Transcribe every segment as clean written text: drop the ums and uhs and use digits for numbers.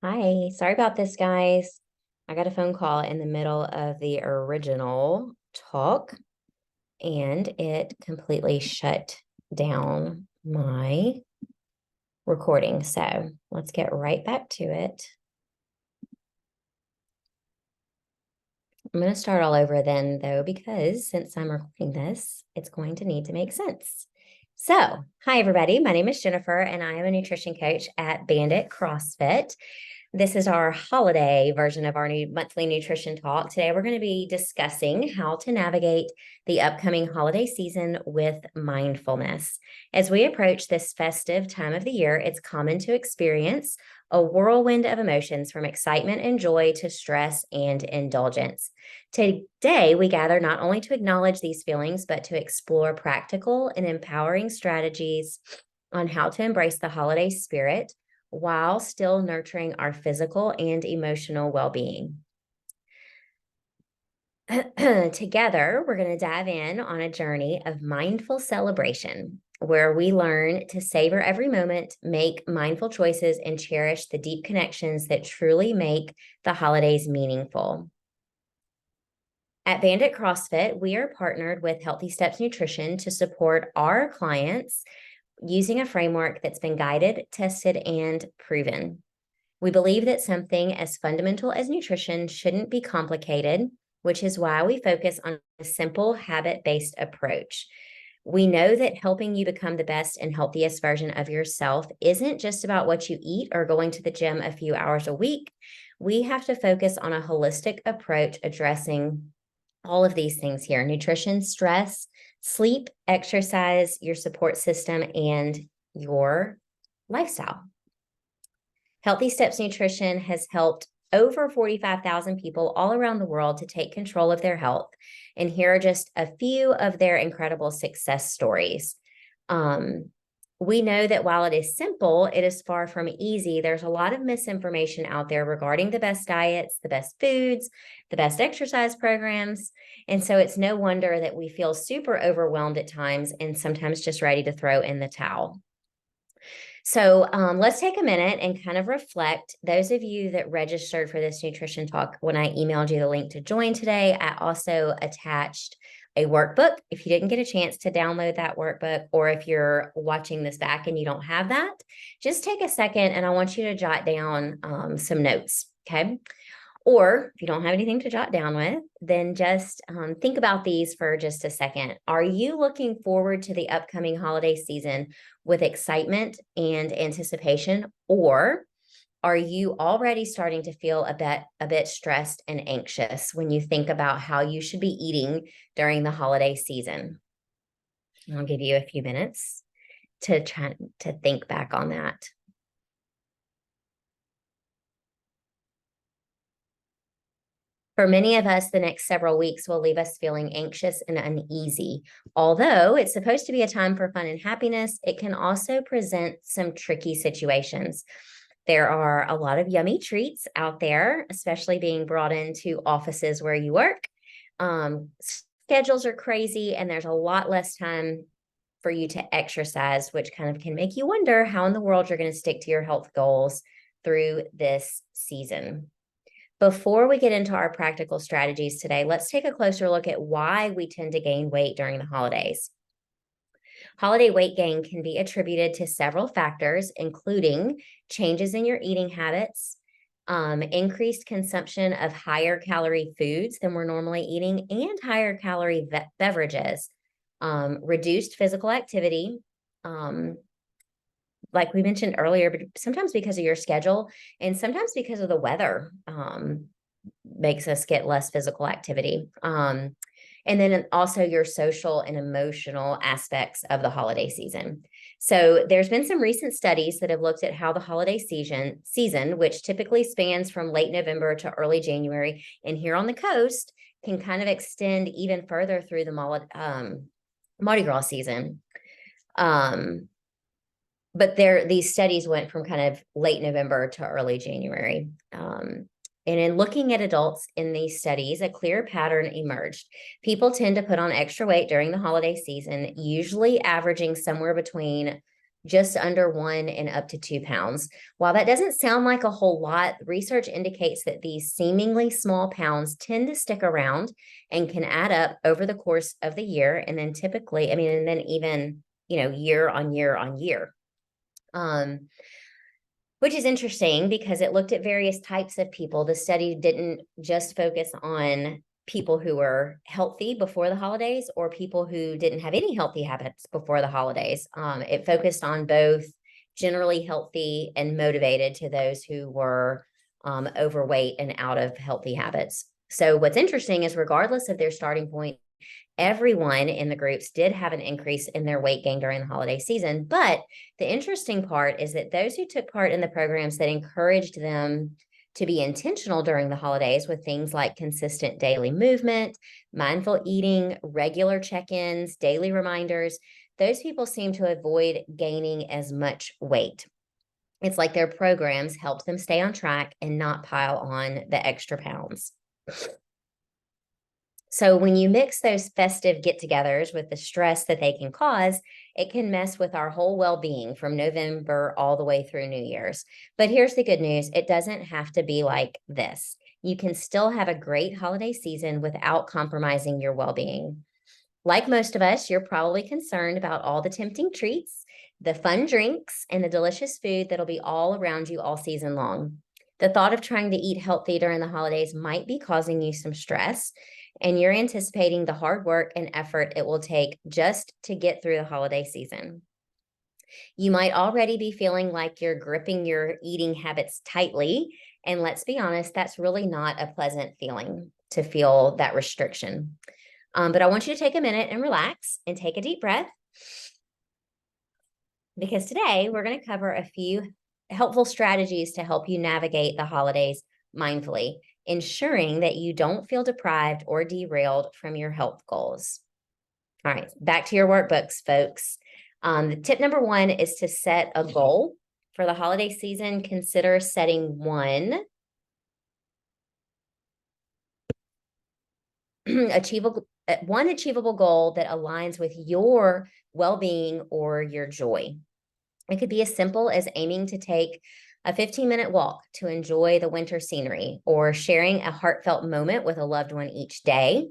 Hi, sorry about this, guys. I got a phone call in the middle of the original talk and it completely shut down my recording. So let's get right back to it. I'm going to start all over then, though, because since I'm recording this, it's going to need to make sense. So, hi, everybody. My name is Jennifer, and I am a nutrition coach at Bandit CrossFit. This is our holiday version of our new monthly nutrition talk. Today, we're going to be discussing how to navigate the upcoming holiday season with mindfulness. As we approach this festive time of the year, it's common to experience a whirlwind of emotions from excitement and joy to stress and indulgence. Today, we gather not only to acknowledge these feelings, but to explore practical and empowering strategies on how to embrace the holiday spirit while still nurturing our physical and emotional well-being. Together, we're going to dive in on a journey of mindful celebration where we learn to savor every moment, make mindful choices, and cherish the deep connections that truly make the holidays meaningful. At Bandit CrossFit, we are partnered with Healthy Steps Nutrition to support our clients using a framework that's been guided, tested, and proven. We believe that something as fundamental as nutrition shouldn't be complicated, which is why we focus on a simple habit-based approach. We know that helping you become the best and healthiest version of yourself isn't just about what you eat or going to the gym a few hours a week. We have to focus on a holistic approach addressing all of these things here: nutrition, stress, sleep, exercise, your support system, and your lifestyle. Healthy Steps Nutrition has helped over 45,000 people all around the world to take control of their health. And here are just a few of their incredible success stories. We know that while it is simple, it is far from easy. There's a lot of misinformation out there regarding the best diets, the best foods, the best exercise programs. And so it's no wonder that we feel super overwhelmed at times and sometimes just ready to throw in the towel. So let's take a minute and kind of reflect. Those of you that registered for this nutrition talk, when I emailed you the link to join today, I also attached a workbook. If you didn't get a chance to download that workbook, or if you're watching this back and you don't have that, just take a second and I want you to jot down some notes, okay? Or if you don't have anything to jot down with, then just think about these for just a second. Are you looking forward to the upcoming holiday season with excitement and anticipation, or are you already starting to feel a bit stressed and anxious when you think about how you should be eating during the holiday season? I'll give you a few minutes to try to think back on that. For many of us, the next several weeks will leave us feeling anxious and uneasy. Although it's supposed to be a time for fun and happiness, it can also present some tricky situations. There are a lot of yummy treats out there, especially being brought into offices where you work. Schedules are crazy, and there's a lot less time for you to exercise, which kind of can make you wonder how in the world you're going to stick to your health goals through this season. Before we get into our practical strategies today, let's take a closer look at why we tend to gain weight during the holidays. Holiday weight gain can be attributed to several factors, including changes in your eating habits, increased consumption of higher calorie foods than we're normally eating, and higher calorie beverages, reduced physical activity, like we mentioned earlier, but sometimes because of your schedule and sometimes because of the weather, makes us get less physical activity. And then also your social and emotional aspects of the holiday season. So there's been some recent studies that have looked at how the holiday season, which typically spans from late November to early January, and here on the coast can kind of extend even further through the Mardi Gras season. But these studies went from kind of late November to early January. And in looking at adults in these studies, a clear pattern emerged. People tend to put on extra weight during the holiday season, usually averaging somewhere between just under 1 and up to 2 pounds. While that doesn't sound like a whole lot, research indicates that these seemingly small pounds tend to stick around and can add up over the course of the year. And then typically, and then even, year on year on year. Which is interesting because it looked at various types of people. The study didn't just focus on people who were healthy before the holidays or people who didn't have any healthy habits before the holidays. It focused on both generally healthy and motivated to those who were overweight and out of healthy habits. So what's interesting is regardless of their starting point, everyone in the groups did have an increase in their weight gain during the holiday season. But the interesting part is that those who took part in the programs that encouraged them to be intentional during the holidays with things like consistent daily movement, mindful eating, regular check-ins, daily reminders, those people seem to avoid gaining as much weight. It's like their programs helped them stay on track and not pile on the extra pounds. So when you mix those festive get-togethers with the stress that they can cause, it can mess with our whole well-being from November all the way through New Year's. But here's the good news. It doesn't have to be like this. You can still have a great holiday season without compromising your well-being. Like most of us, you're probably concerned about all the tempting treats, the fun drinks, and the delicious food that'll be all around you all season long. The thought of trying to eat healthy during the holidays might be causing you some stress, and you're anticipating the hard work and effort it will take just to get through the holiday season. You might already be feeling like you're gripping your eating habits tightly, and let's be honest, that's really not a pleasant feeling to feel that restriction. But I want you to take a minute and relax and take a deep breath, because today we're going to cover a few helpful strategies to help you navigate the holidays mindfully, ensuring that you don't feel deprived or derailed from your health goals. All right, back to your workbooks, folks. Tip number 1 is to set a goal for the holiday season. Consider setting one achievable goal that aligns with your well-being or your joy. It could be as simple as aiming to take a 15-minute walk to enjoy the winter scenery, or sharing a heartfelt moment with a loved one each day,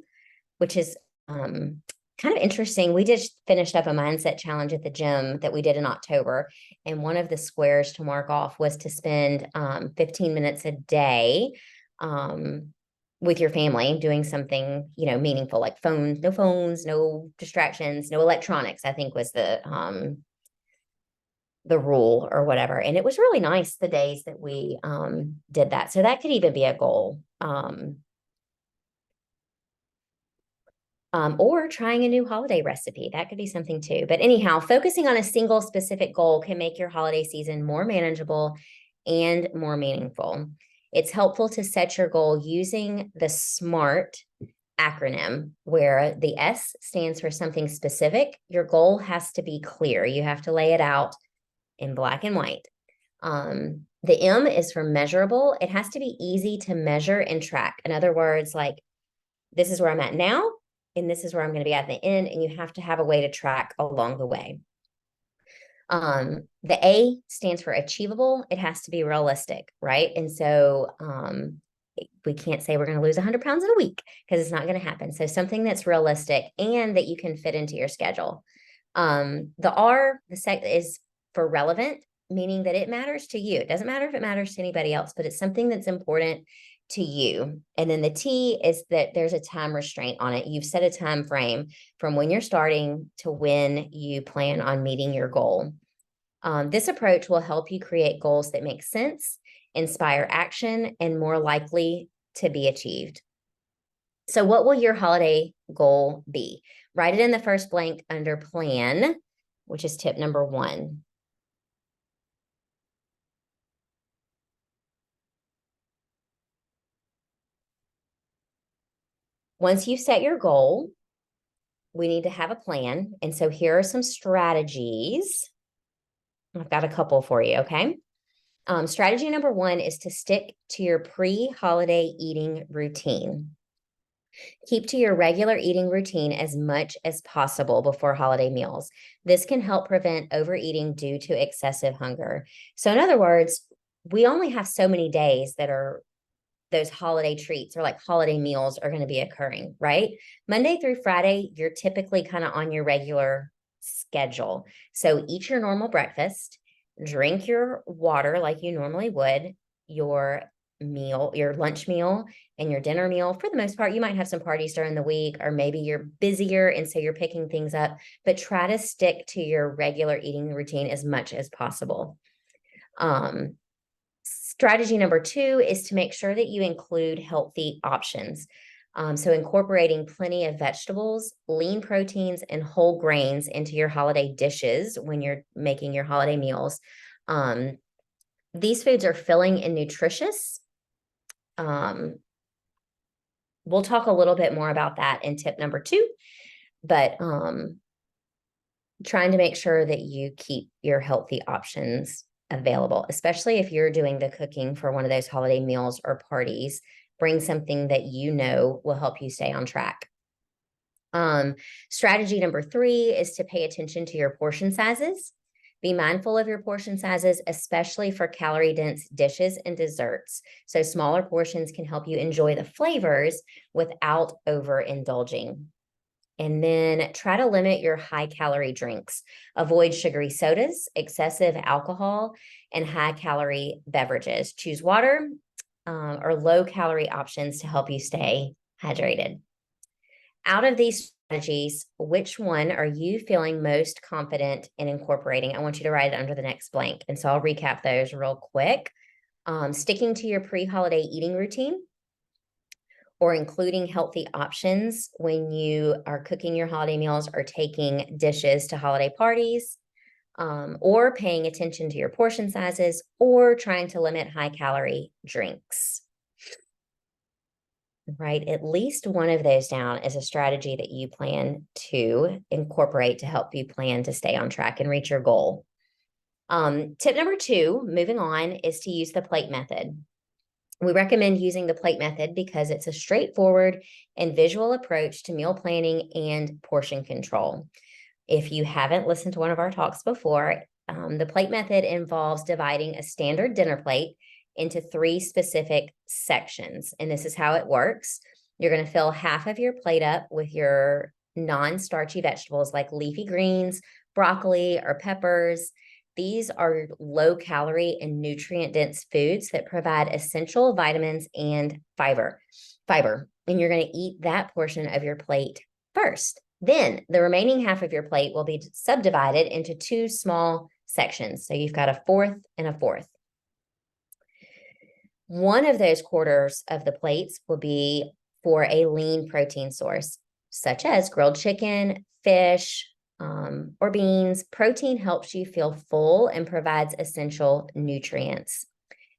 which is kind of interesting. We just finished up a mindset challenge at the gym that we did in October. And one of the squares to mark off was to spend 15 minutes a day with your family doing something, meaningful, like no phones, no distractions, no electronics, I think was the rule or whatever. And it was really nice the days that we did that. So that could even be a goal. Or trying a new holiday recipe. That could be something too. But anyhow, focusing on a single specific goal can make your holiday season more manageable and more meaningful. It's helpful to set your goal using the SMART acronym, where the S stands for something specific. Your goal has to be clear. You have to lay it out in black and white. The M is for measurable. It has to be easy to measure and track. In other words, like, this is where I'm at now, and this is where I'm going to be at the end, and you have to have a way to track along the way. The A stands for achievable. It has to be realistic, right? And so we can't say we're going to lose 100 pounds in a week, because it's not going to happen. So something that's realistic and that you can fit into your schedule. The R, is for relevant, meaning that it matters to you. It doesn't matter if it matters to anybody else, but it's something that's important to you. And then the T is that there's a time restraint on it. You've set a time frame from when you're starting to when you plan on meeting your goal. This approach will help you create goals that make sense, inspire action, and more likely to be achieved. So what will your holiday goal be? Write it in the first blank under plan, which is tip number 1. Once you set your goal, we need to have a plan. And so here are some strategies. I've got a couple for you, okay? Strategy number 1 is to stick to your pre-holiday eating routine. Keep to your regular eating routine as much as possible before holiday meals. This can help prevent overeating due to excessive hunger. So, in other words, we only have so many days that are those holiday treats or like holiday meals are going to be occurring, right? Monday through Friday, you're typically kind of on your regular schedule. So, eat your normal breakfast, drink your water like you normally would, your meal, your lunch meal, and your dinner meal. For the most part, you might have some parties during the week, or maybe you're busier and so you're picking things up, but try to stick to your regular eating routine as much as possible. Strategy number 2 is to make sure that you include healthy options. So incorporating plenty of vegetables, lean proteins, and whole grains into your holiday dishes when you're making your holiday meals. These foods are filling and nutritious. We'll talk a little bit more about that in tip number 2, but trying to make sure that you keep your healthy options available, especially if you're doing the cooking for one of those holiday meals or parties. Bring something that you know will help you stay on track. Strategy number 3 is to pay attention to your portion sizes. Be mindful of your portion sizes, especially for calorie-dense dishes and desserts. So smaller portions can help you enjoy the flavors without overindulging. And then try to limit your high-calorie drinks. Avoid sugary sodas, excessive alcohol, and high-calorie beverages. Choose water or low-calorie options to help you stay hydrated. Out of these strategies, which one are you feeling most confident in incorporating? I want you to write it under the next blank. And so I'll recap those real quick. Sticking to your pre-holiday eating routine, or including healthy options when you are cooking your holiday meals or taking dishes to holiday parties, or paying attention to your portion sizes, or trying to limit high-calorie drinks. Write at least one of those down as a strategy that you plan to incorporate to help you plan to stay on track and reach your goal. Tip number 2, moving on, is to use the plate method. We recommend using the plate method because it's a straightforward and visual approach to meal planning and portion control. If you haven't listened to one of our talks before, the plate method involves dividing a standard dinner plate into 3 specific sections. And this is how it works. You're going to fill half of your plate up with your non-starchy vegetables like leafy greens, broccoli, or peppers. These are low-calorie and nutrient-dense foods that provide essential vitamins and fiber. And you're going to eat that portion of your plate first. Then the remaining half of your plate will be subdivided into 2 small sections. So you've got a fourth and a fourth. One of those quarters of the plates will be for a lean protein source, such as grilled chicken, fish, or beans. Protein helps you feel full and provides essential nutrients.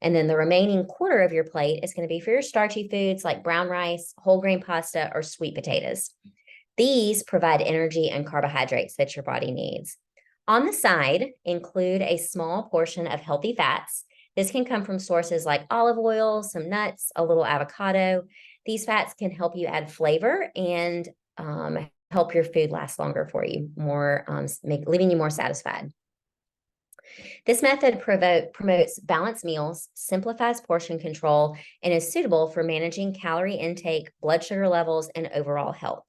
And then the remaining quarter of your plate is going to be for your starchy foods like brown rice, whole grain pasta, or sweet potatoes. These provide energy and carbohydrates that your body needs. On the side, include a small portion of healthy fats. This can come from sources like olive oil, some nuts, a little avocado. These fats can help you add flavor and help your food last longer for you, leaving you more satisfied. This method promotes balanced meals, simplifies portion control, and is suitable for managing calorie intake, blood sugar levels, and overall health.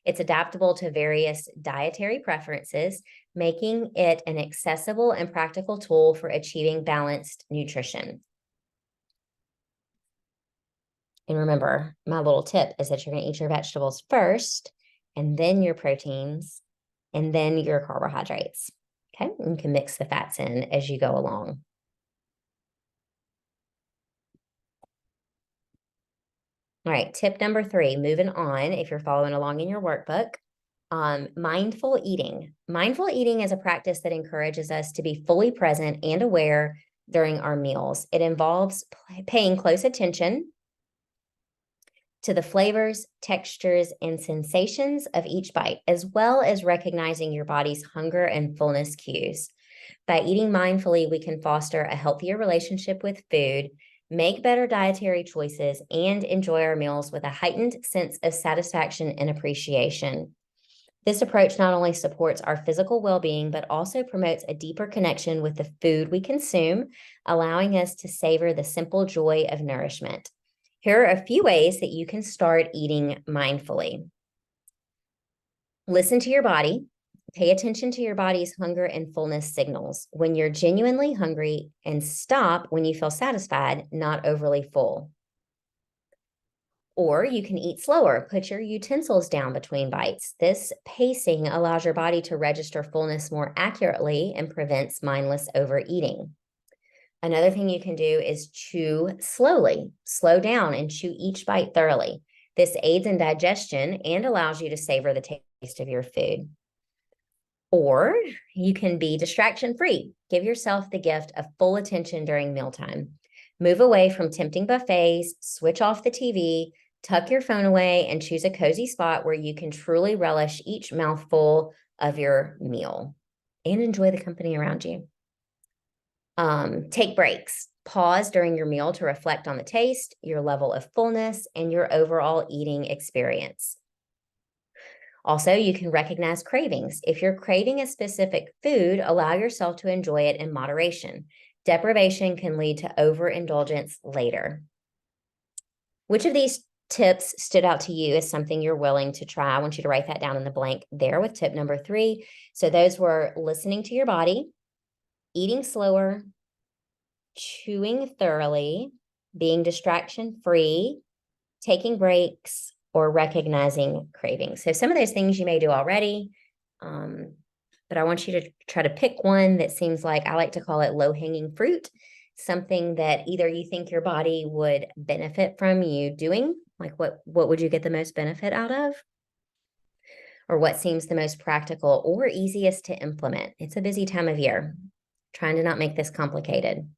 It's adaptable to various dietary preferences, making it an accessible and practical tool for achieving balanced nutrition. And remember, my little tip is that you're going to eat your vegetables first, and then your proteins, and then your carbohydrates. Okay, and you can mix the fats in as you go along. All right, tip number 3, moving on, if you're following along in your workbook, mindful eating. Mindful eating is a practice that encourages us to be fully present and aware during our meals. It involves paying close attention to the flavors, textures, and sensations of each bite, as well as recognizing your body's hunger and fullness cues. By eating mindfully, we can foster a healthier relationship with food, make better dietary choices, and enjoy our meals with a heightened sense of satisfaction and appreciation. This approach not only supports our physical well-being, but also promotes a deeper connection with the food we consume, allowing us to savor the simple joy of nourishment. Here are a few ways that you can start eating mindfully. Listen to your body. Pay attention to your body's hunger and fullness signals when you're genuinely hungry, and stop when you feel satisfied, not overly full. Or you can eat slower. Put your utensils down between bites. This pacing allows your body to register fullness more accurately and prevents mindless overeating. Another thing you can do is chew slowly. Slow down and chew each bite thoroughly. This aids in digestion and allows you to savor the taste of your food. Or you can be distraction-free. Give yourself the gift of full attention during mealtime. Move away from tempting buffets, switch off the TV, tuck your phone away, and choose a cozy spot where you can truly relish each mouthful of your meal and enjoy the company around you. Take breaks. Pause during your meal to reflect on the taste, your level of fullness, and your overall eating experience. Also, you can recognize cravings. If you're craving a specific food, allow yourself to enjoy it in moderation. Deprivation can lead to overindulgence later. Which of these tips stood out to you as something you're willing to try? I want you to write that down in the blank there with tip number 3. So those were listening to your body, eating slower, chewing thoroughly, being distraction-free, taking breaks, or recognizing cravings. So some of those things you may do already, but I want you to try to pick one that seems like, I like to call it low-hanging fruit, something that either you think your body would benefit from you doing, like what would you get the most benefit out of? Or what seems the most practical or easiest to implement. It's a busy time of year. Trying to not make this complicated.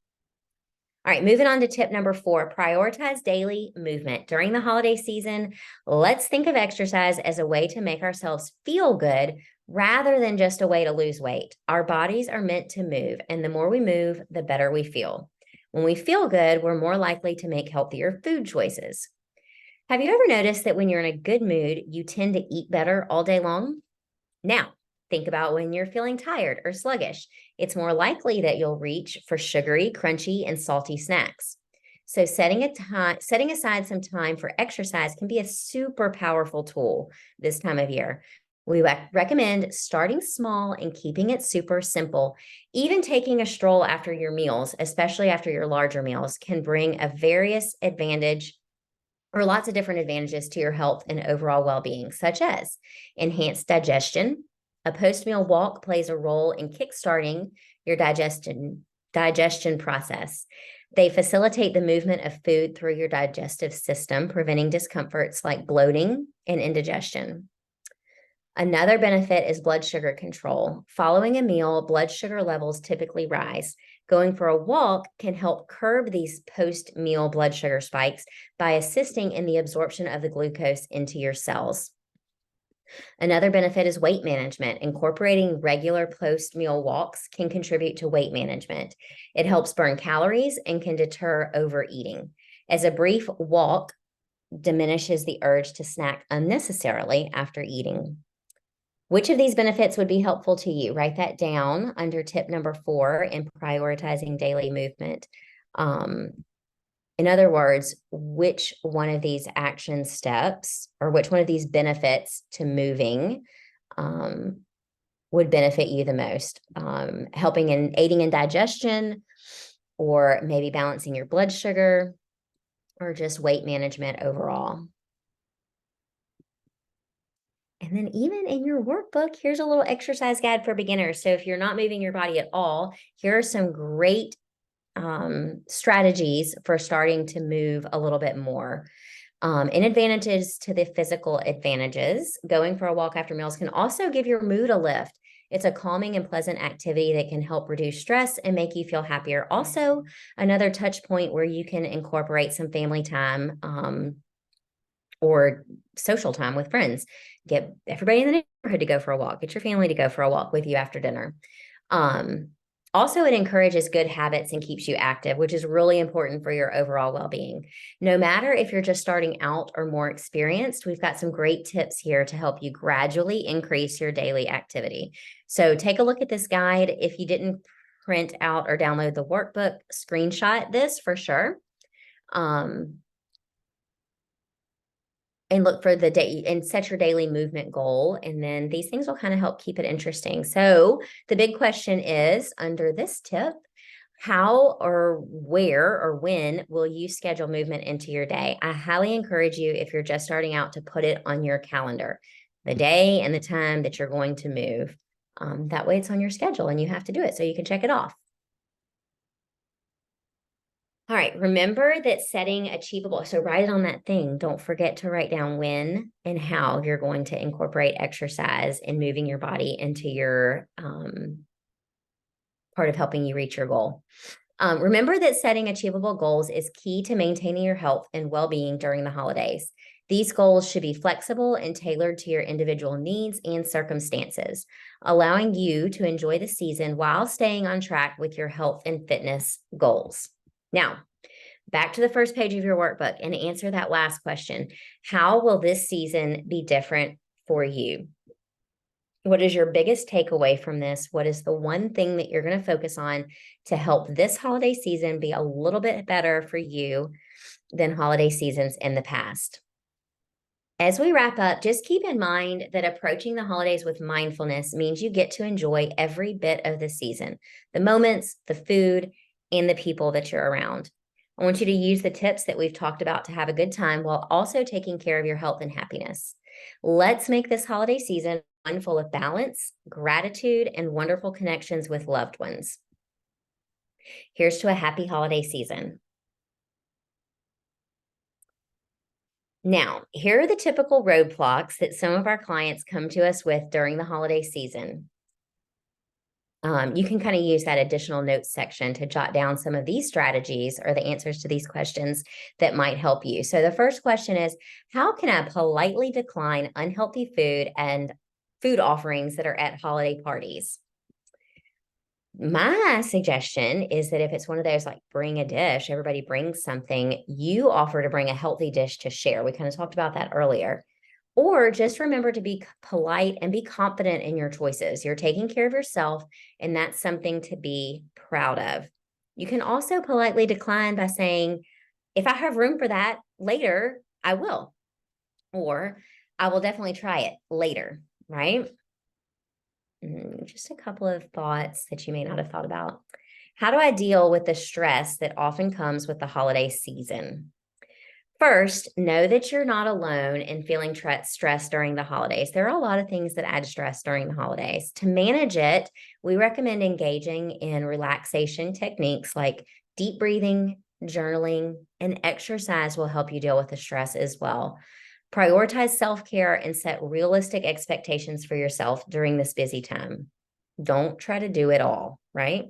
All right, moving on to tip number 4, prioritize daily movement. During the holiday season, let's think of exercise as a way to make ourselves feel good rather than just a way to lose weight. Our bodies are meant to move, and the more we move, the better we feel. When we feel good, we're more likely to make healthier food choices. Have you ever noticed that when you're in a good mood, you tend to eat better all day long? Now, think about when you're feeling tired or sluggish. It's more likely that you'll reach for sugary, crunchy, and salty snacks. So setting aside some time for exercise can be a super powerful tool this time of year. We recommend starting small and keeping it super simple. Even taking a stroll after your meals, especially after your larger meals, can bring lots of different advantages to your health and overall well-being, such as enhanced digestion. A post-meal walk plays a role in kickstarting your digestion process. They facilitate the movement of food through your digestive system, preventing discomforts like bloating and indigestion. Another benefit is blood sugar control. Following a meal, blood sugar levels typically rise. Going for a walk can help curb these post-meal blood sugar spikes by assisting in the absorption of the glucose into your cells. Another benefit is weight management. Incorporating regular post-meal walks can contribute to weight management. It helps burn calories and can deter overeating, as a brief walk diminishes the urge to snack unnecessarily after eating. Which of these benefits would be helpful to you? Write that down under tip number 4 in prioritizing daily movement. In other words, which one of these action steps or which one of these benefits to moving would benefit you the most? Helping in aiding in digestion, or maybe balancing your blood sugar, or just weight management overall. And then even in your workbook, here's a little exercise guide for beginners. So if you're not moving your body at all, here are some great strategies for starting to move a little bit more. In advantages to the physical advantages, going for a walk after meals can also give your mood a lift. It's a calming and pleasant activity that can help reduce stress and make you feel happier. Also, another touch point where you can incorporate some family time or social time with friends. Get everybody in the neighborhood to go for a walk. Get your family to go for a walk with you after dinner. Also, it encourages good habits and keeps you active, which is really important for your overall well being. No matter if you're just starting out or more experienced, we've got some great tips here to help you gradually increase your daily activity. So, take a look at this guide. If you didn't print out or download the workbook, screenshot this for sure. And look for the day and set your daily movement goal. And then these things will kind of help keep it interesting. So the big question is under this tip, how or where or when will you schedule movement into your day? I highly encourage you, if you're just starting out, to put it on your calendar, the day and the time that you're going to move. That way it's on your schedule and you have to do it so you can check it off. All right, remember that setting achievable, so write it on that thing. Don't forget to write down when and how you're going to incorporate exercise and moving your body into your part of helping you reach your goal. Remember that setting achievable goals is key to maintaining your health and well-being during the holidays. These goals should be flexible and tailored to your individual needs and circumstances, allowing you to enjoy the season while staying on track with your health and fitness goals. Now, back to the first page of your workbook and answer that last question. How will this season be different for you? What is your biggest takeaway from this? What is the one thing that you're going to focus on to help this holiday season be a little bit better for you than holiday seasons in the past? As we wrap up, just keep in mind that approaching the holidays with mindfulness means you get to enjoy every bit of the season, the moments, the food, and the people that you're around. I want you to use the tips that we've talked about to have a good time while also taking care of your health and happiness. Let's make this holiday season one full of balance, gratitude, and wonderful connections with loved ones. Here's to a happy holiday season. Now, here are the typical roadblocks that some of our clients come to us with during the holiday season. You can kind of use that additional notes section to jot down some of these strategies or the answers to these questions that might help you. So the first question is, how can I politely decline unhealthy food and food offerings that are at holiday parties? My suggestion is that if it's one of those like bring a dish, everybody brings something, you offer to bring a healthy dish to share. We kind of talked about that earlier. Or just remember to be polite and be confident in your choices. You're taking care of yourself, and that's something to be proud of. You can also politely decline by saying, if I have room for that later, I will. Or I will definitely try it later, right? Just a couple of thoughts that you may not have thought about. How do I deal with the stress that often comes with the holiday season? First, know that you're not alone in feeling stress during the holidays. There are a lot of things that add stress during the holidays. To manage it, we recommend engaging in relaxation techniques like deep breathing, journaling, and exercise will help you deal with the stress as well. Prioritize self-care and set realistic expectations for yourself during this busy time. Don't try to do it all, right?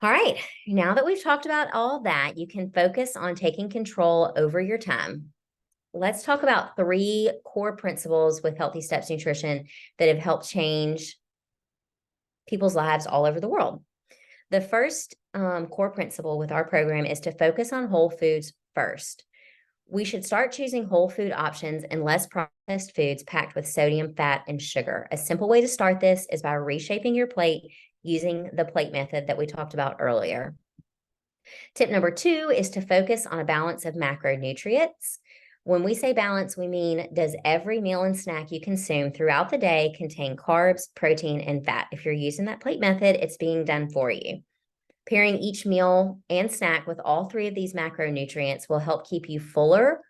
All right, now that we've talked about all that, you can focus on taking control over your time. Let's talk about 3 core principles with Healthy Steps Nutrition that have helped change people's lives all over the world. The first core principle with our program is to focus on whole foods first. We should start choosing whole food options and less processed foods packed with sodium, fat, and sugar. A simple way to start this is by reshaping your plate using the plate method that we talked about earlier. Tip number 2 is to focus on a balance of macronutrients. When we say balance, we mean, does every meal and snack you consume throughout the day contain carbs, protein, and fat? If you're using that plate method, it's being done for you. Pairing each meal and snack with all 3 of these macronutrients will help keep you fuller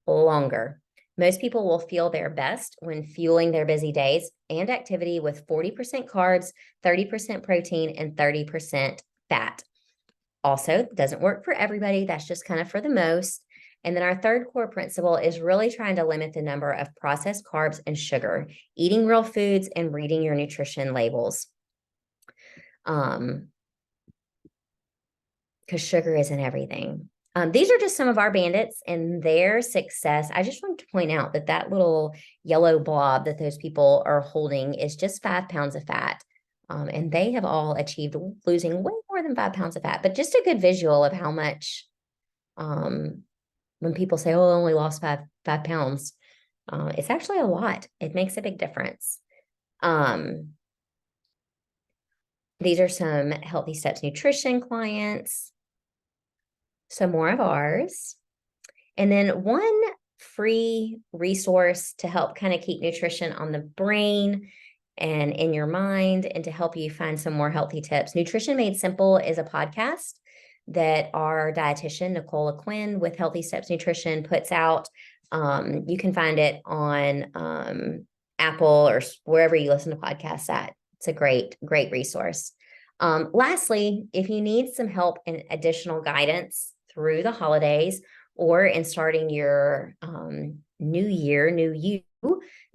longer. Most people will feel their best when fueling their busy days and activity with 40% carbs, 30% protein, and 30% fat. Also, doesn't work for everybody. That's just kind of for the most. And then our third core principle is really trying to limit the number of processed carbs and sugar, eating real foods, and reading your nutrition labels. Because sugar isn't everything. These are just some of our bandits and their success. I just want to point out that that little yellow blob that those people are holding is just 5 pounds of fat. And they have all achieved losing way more than 5 pounds of fat, but just a good visual of how much, when people say, oh, I only lost five pounds, it's actually a lot. It makes a big difference. These are some Healthy Steps Nutrition clients, some more of ours. And then one free resource to help kind of keep nutrition on the brain and in your mind and to help you find some more healthy tips. Nutrition Made Simple is a podcast that our dietitian, Nicole Quinn with Healthy Steps Nutrition, puts out. You can find it on Apple or wherever you listen to podcasts at. It's a great, great resource. Lastly, if you need some help and additional guidance through the holidays or in starting your new year, new you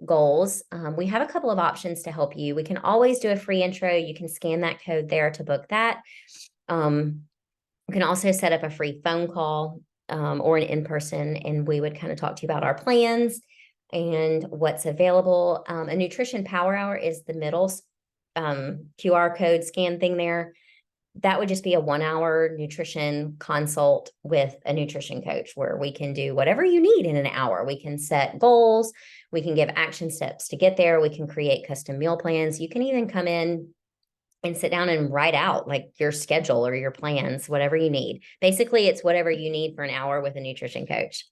goals, we have a couple of options to help you. We can always do a free intro. You can scan that code there to book that. You can also set up a free phone call or an in-person, and we would kind of talk to you about our plans and what's available. A nutrition power hour is the middle QR code scan thing there. That would just be a 1-hour nutrition consult with a nutrition coach where we can do whatever you need in an hour. We can set goals. We can give action steps to get there. We can create custom meal plans. You can even come in and sit down and write out like your schedule or your plans, whatever you need. Basically, it's whatever you need for an hour with a nutrition coach.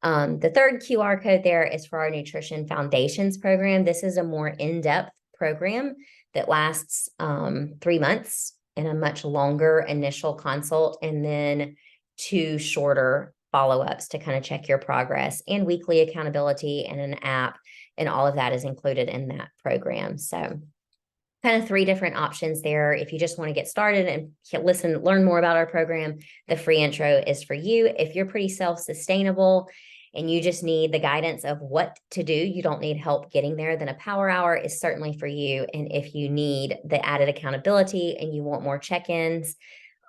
The third QR code there is for our Nutrition Foundations program. This is a more in-depth program that lasts 3 months and a much longer initial consult, and then 2 shorter follow-ups to kind of check your progress, and weekly accountability and an app. And all of that is included in that program. So kind of 3 different options there. If you just want to get started and learn more about our program, the free intro is for you. If you're pretty self-sustainable and you just need the guidance of what to do, you don't need help getting there, then a power hour is certainly for you. And if you need the added accountability and you want more check-ins,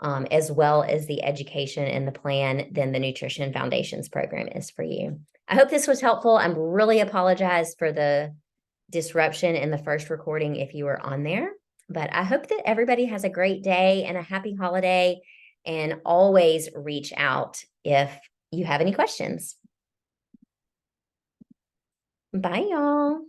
as well as the education and the plan, then the Nutrition Foundations program is for you. I hope this was helpful. I'm really apologize for the disruption in the first recording if you were on there, but I hope that everybody has a great day and a happy holiday, and always reach out if you have any questions. Bye, y'all.